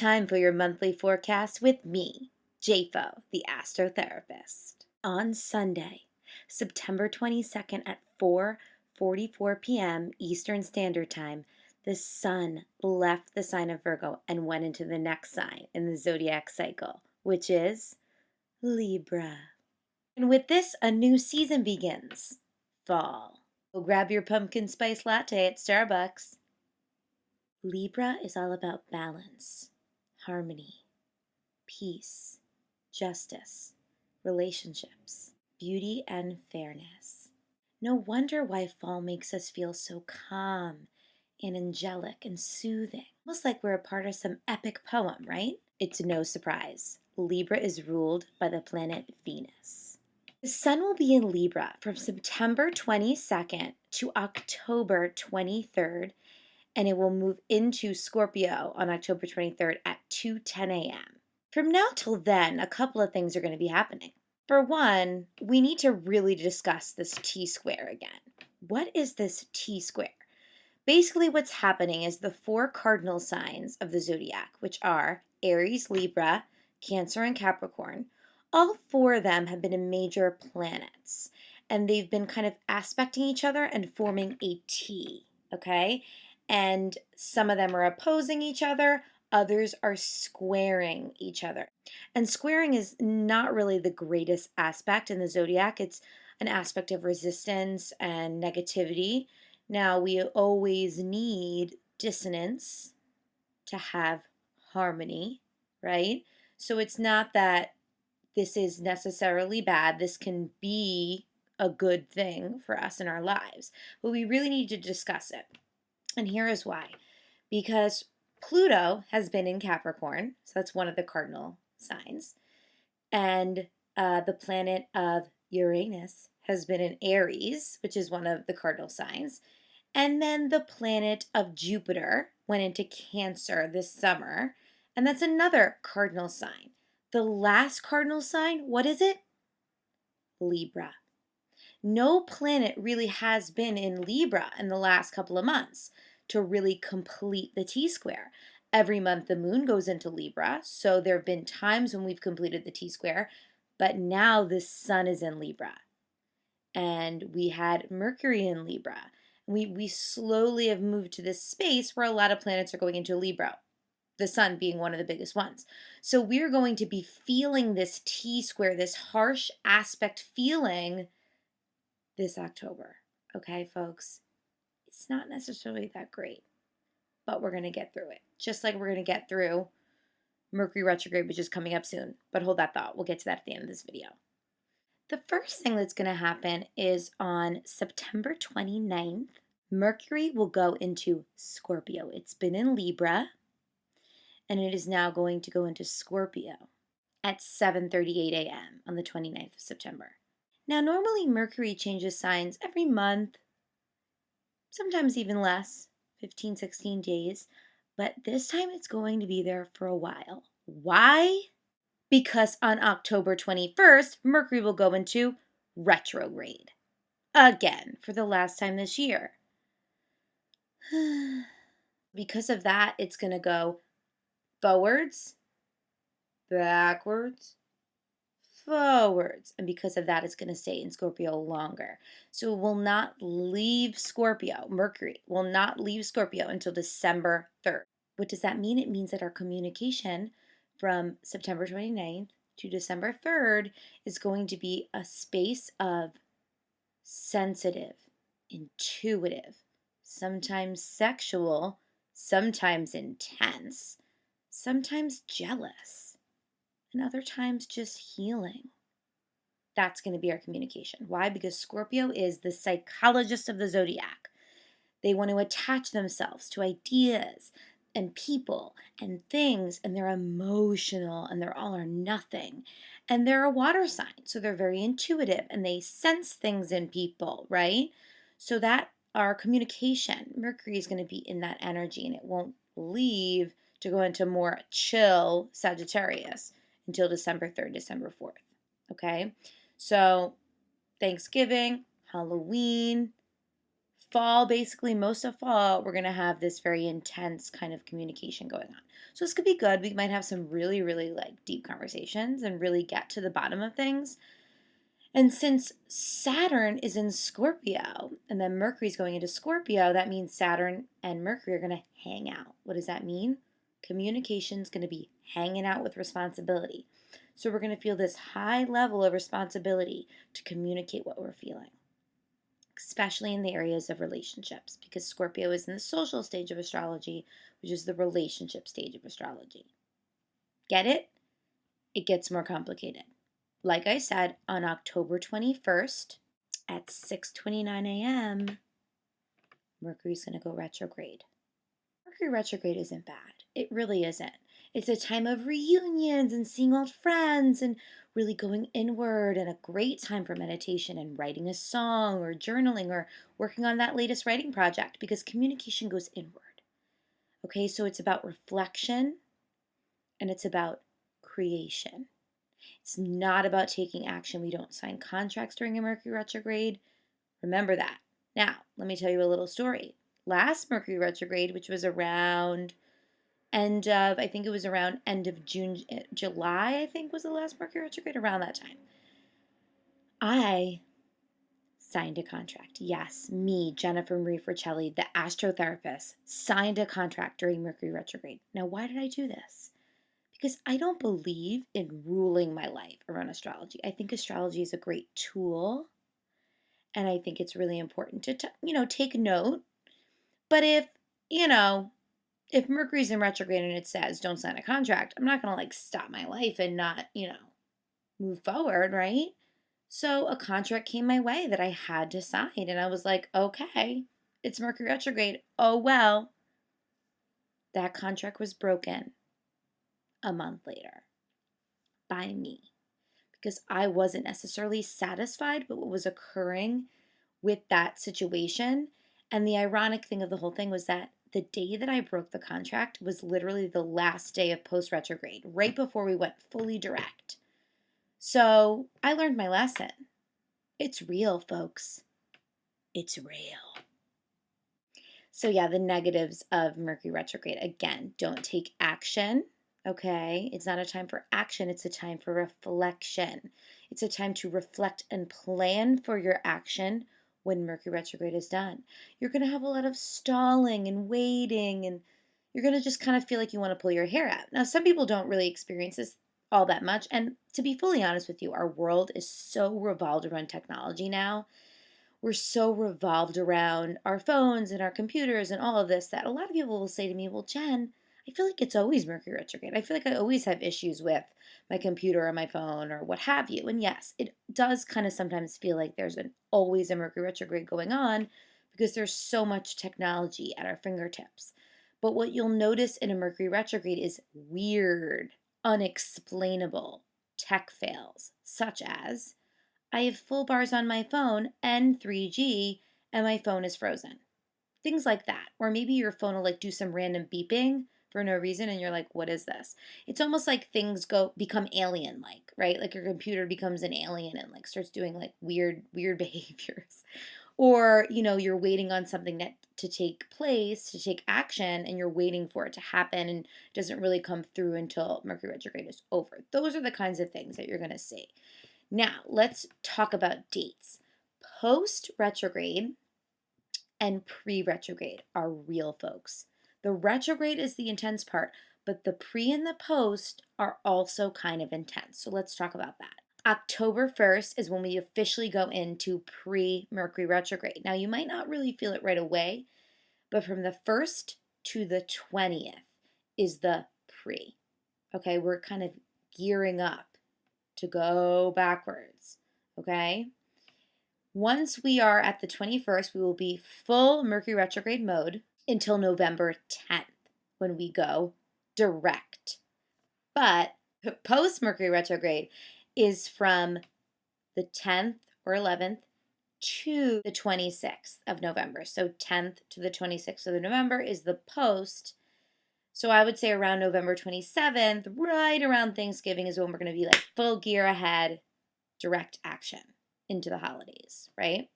time for your monthly forecast with me, JFO, the astrotherapist. On Sunday, September 22nd at 4:44 p.m. Eastern Standard Time, the sun left the sign of Virgo and went into the next sign in the zodiac cycle, which is Libra. And with this, a new season begins, fall. Go grab your pumpkin spice latte at Starbucks. Libra is all about balance, harmony, peace, justice, relationships, beauty, and fairness. No wonder why fall makes us feel so calm and angelic and soothing, almost like we're a part of some epic poem, right? It's no surprise. Libra is ruled by the planet Venus. The sun will be in Libra from September 22nd to October 23rd, and it will move into Scorpio on October 23rd at 2:10 a.m. From now till then, a couple of things are going to be happening. For one, we need to really discuss this T-square again. What is this T-square? Basically, what's happening is the four cardinal signs of the zodiac, which are Aries, Libra, Cancer, and Capricorn. All four of them have been in major planets, and they've been kind of aspecting each other and forming a T, okay? And some of them are opposing each other, others are squaring each other. And squaring is not really the greatest aspect in the zodiac. It's an aspect of resistance and negativity. Now, we always need dissonance to have harmony, right? So it's not that this is necessarily bad. This can be a good thing for us in our lives, but we really need to discuss it. And here is why. Because Pluto has been in Capricorn, so that's one of the cardinal signs, and the planet of Uranus has been in Aries, which is one of the cardinal signs, and then the planet of Jupiter went into Cancer this summer, and that's another cardinal sign. The last cardinal sign, what is it? Libra. No planet really has been in Libra in the last couple of months to really complete the T-square. Every month the moon goes into Libra, so there have been times when we've completed the T-square, but now the sun is in Libra. And we had Mercury in Libra. We slowly have moved to this space where a lot of planets are going into Libra, the sun being one of the biggest ones. So we're going to be feeling this T-square, this harsh aspect feeling this October. Okay, folks? It's not necessarily that great, but we're going to get through it. Just like we're going to get through Mercury retrograde, which is coming up soon. But hold that thought. We'll get to that at the end of this video. The first thing that's going to happen is on September 29th, Mercury will go into Scorpio. It's been in Libra, and it is now going to go into Scorpio at 7:38 a.m. on the 29th of September. Now, normally Mercury changes signs every month, sometimes even less, 15, 16 days, but this time it's going to be there for a while. Why? Because on October 21st, Mercury will go into retrograde. Again, for the last time this year. Because of that, it's going to go forwards, backwards, forwards. And because of that, it's going to stay in Scorpio longer. So it will not leave Scorpio. Mercury will not leave Scorpio until December 3rd. What does that mean? It means that our communication from September 29th to December 3rd is going to be a space of sensitive, intuitive, sometimes sexual, sometimes intense, sometimes jealous, and other times just healing. That's going to be our communication. Why? Because Scorpio is the psychologist of the zodiac. They want to attach themselves to ideas and people and things, and they're emotional, and they're all or nothing. And they're a water sign, so they're very intuitive, and they sense things in people, right? So that our communication, Mercury is going to be in that energy, and it won't leave to go into more chill Sagittarius until December 3rd, December 4th, okay? So Thanksgiving, Halloween, fall, basically most of fall, we're going to have this very intense kind of communication going on. So this could be good. We might have some really, really like deep conversations and really get to the bottom of things. And since Saturn is in Scorpio and then Mercury's going into Scorpio, that means Saturn and Mercury are going to hang out. What does that mean? Communication's going to be hanging out with responsibility. So we're going to feel this high level of responsibility to communicate what we're feeling, especially in the areas of relationships, because Scorpio is in the social stage of astrology, which is the relationship stage of astrology. Get it? It gets more complicated. Like I said, on October 21st at 6:29 a.m., Mercury's going to go retrograde. Mercury retrograde isn't bad. It really isn't. It's a time of reunions and seeing old friends and really going inward, and a great time for meditation and writing a song or journaling or working on that latest writing project, because communication goes inward. Okay, so it's about reflection and it's about creation. It's not about taking action. We don't sign contracts during a Mercury retrograde. Remember that. Now, let me tell you a little story. Last Mercury retrograde, which was around end of June, July, I think was the last Mercury retrograde, around that time. I signed a contract. Yes, me, Jennifer Marie Fricelli, the astrotherapist, signed a contract during Mercury retrograde. Now, why did I do this? Because I don't believe in ruling my life around astrology. I think astrology is a great tool, and I think it's really important to take note. But if Mercury's in retrograde and it says don't sign a contract, I'm not going to like stop my life and not, move forward, right? So a contract came my way that I had to sign, and I was like, okay, it's Mercury retrograde. Oh well. That contract was broken a month later by me, because I wasn't necessarily satisfied with what was occurring with that situation. And the ironic thing of the whole thing was that the day that I broke the contract was literally the last day of post retrograde, right before we went fully direct. So I learned my lesson. It's real, folks. It's real. So yeah, the negatives of Mercury retrograde. Again, don't take action. Okay, it's not a time for action, it's a time for reflection. It's a time to reflect and plan for your action when Mercury retrograde is done. You're going to have a lot of stalling and waiting, and you're going to just kind of feel like you want to pull your hair out. Now, some people don't really experience this all that much, and to be fully honest with you, our world is so revolved around technology now. We're so revolved around our phones and our computers and all of this that a lot of people will say to me, well, Jen, I feel like it's always Mercury retrograde. I feel like I always have issues with my computer or my phone or what have you. And yes, it does kind of sometimes feel like there's always a Mercury retrograde going on, because there's so much technology at our fingertips. But what you'll notice in a Mercury retrograde is weird, unexplainable tech fails, such as I have full bars on my phone and 3G, and my phone is frozen. Things like that. Or maybe your phone will like do some random beeping for no reason, and you're like, what is this? It's almost like things become alien like, right? Like your computer becomes an alien and like starts doing like weird behaviors. Or, you're waiting on something to take place, to take action, and you're waiting for it to happen, and it doesn't really come through until Mercury retrograde is over. Those are the kinds of things that you're going to see. Now, let's talk about dates. Post retrograde and pre retrograde are real, folks. The retrograde is the intense part, but the pre and the post are also kind of intense. So let's talk about that. October 1st is when we officially go into pre Mercury retrograde. Now, you might not really feel it right away, but from the 1st to the 20th is the pre. Okay, we're kind of gearing up to go backwards, okay? Once we are at the 21st, we will be full Mercury retrograde mode until November 10th, when we go direct. But post Mercury retrograde is from the 10th or 11th to the 26th of November. So 10th to the 26th of November is the post. So I would say around November 27th, right around Thanksgiving, is when we're going to be like full gear ahead, direct action into the holidays, right?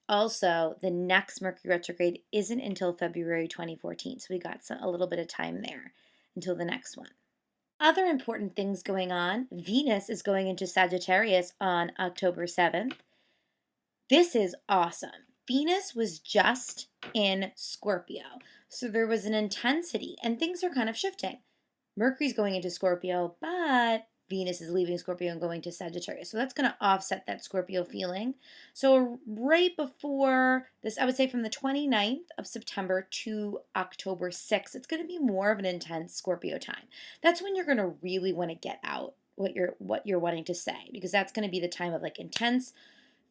Also, the next Mercury retrograde isn't until February 2014, so we got a little bit of time there until the next one. Other important things going on: Venus is going into Sagittarius on October 7th. This is awesome. Venus was just in Scorpio, so there was an intensity, and things are kind of shifting. Mercury's going into Scorpio, but Venus is leaving Scorpio and going to Sagittarius. So that's going to offset that Scorpio feeling. So right before this, I would say from the 29th of September to October 6th, it's going to be more of an intense Scorpio time. That's when you're going to really want to get out what you're wanting to say, because that's going to be the time of like intense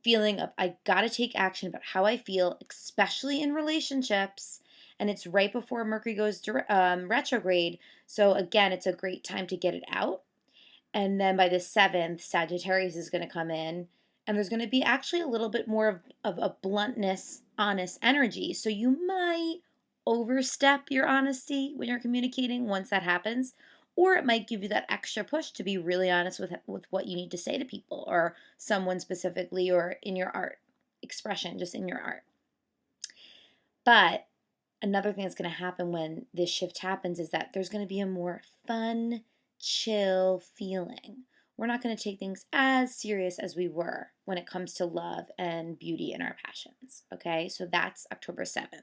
feeling of I got to take action about how I feel, especially in relationships. And it's right before Mercury goes retrograde. So again, it's a great time to get it out. And then by the 7th, Sagittarius is going to come in. And there's going to be actually a little bit more of a bluntness, honest energy. So you might overstep your honesty when you're communicating once that happens. Or it might give you that extra push to be really honest with what you need to say to people or someone specifically, or in your art expression, just in your art. But another thing that's going to happen when this shift happens is that there's going to be a more fun, chill feeling. We're not going to take things as serious as we were when it comes to love and beauty and our passions. Okay, so that's October 7th.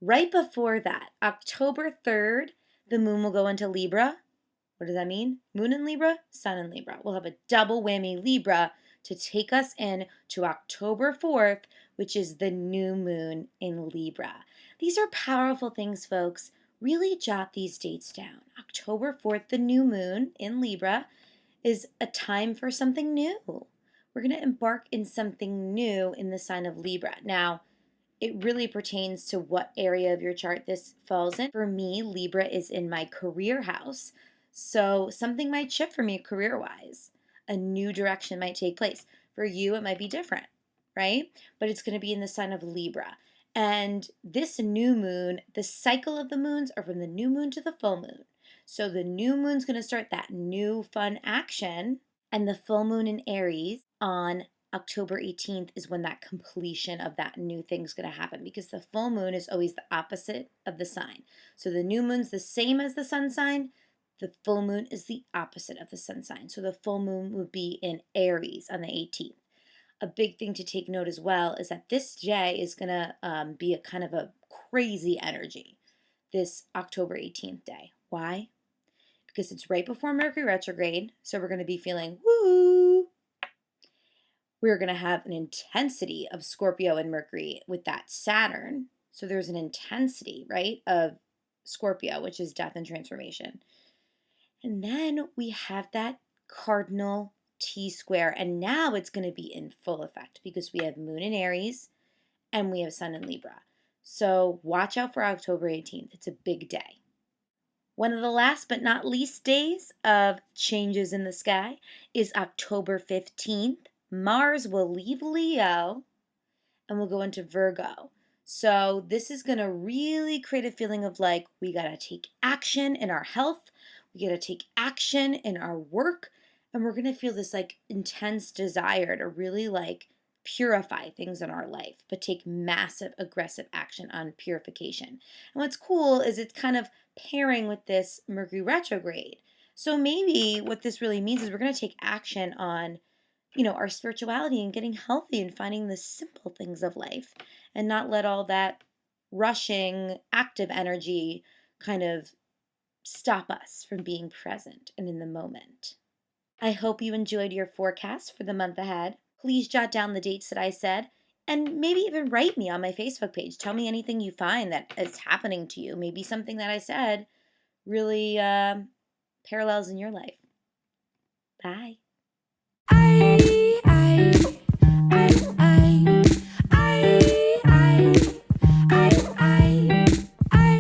Right before that, October 3rd, the moon will go into Libra. What does that mean? Moon in Libra, sun in Libra. We'll have a double whammy Libra to take us in to October 4th, which is the new moon in Libra. These are powerful things, folks. Really jot these dates down. October 4th, the new moon in Libra, is a time for something new. We're going to embark in something new in the sign of Libra. Now, it really pertains to what area of your chart this falls in. For me, Libra is in my career house. So something might shift for me career-wise. A new direction might take place. For you, it might be different, right? But it's going to be in the sign of Libra. And this new moon, the cycle of the moons are from the new moon to the full moon. So the new moon's going to start that new fun action, and the full moon in Aries on October 18th is when that completion of that new thing's going to happen, because the full moon is always the opposite of the sign. So the new moon's the same as the sun sign. The full moon is the opposite of the sun sign. So the full moon would be in Aries on the 18th. A big thing to take note as well is that this day is going to be a kind of a crazy energy, this October 18th day. Why? Because it's right before Mercury retrograde, so we're going to be feeling woo. We're going to have an intensity of Scorpio and Mercury with that Saturn. So there's an intensity, right, of Scorpio, which is death and transformation. And then we have that cardinal T-square, and now it's going to be in full effect because we have Moon in Aries and we have Sun in Libra. So watch out for October 18th. It's a big day. One of the last but not least days of changes in the sky is October 15th. Mars will leave Leo and we'll go into Virgo. So this is going to really create a feeling of like, we got to take action in our health. We got to take action in our work. And we're going to feel this like intense desire to really like purify things in our life, but take massive aggressive action on purification. And what's cool is it's kind of pairing with this Mercury retrograde. So maybe what this really means is we're going to take action on, our spirituality and getting healthy and finding the simple things of life and not let all that rushing active energy kind of stop us from being present and in the moment. I hope you enjoyed your forecast for the month ahead. Please jot down the dates that I said and maybe even write me on my Facebook page. Tell me anything you find that is happening to you. Maybe something that I said really parallels in your life. Bye.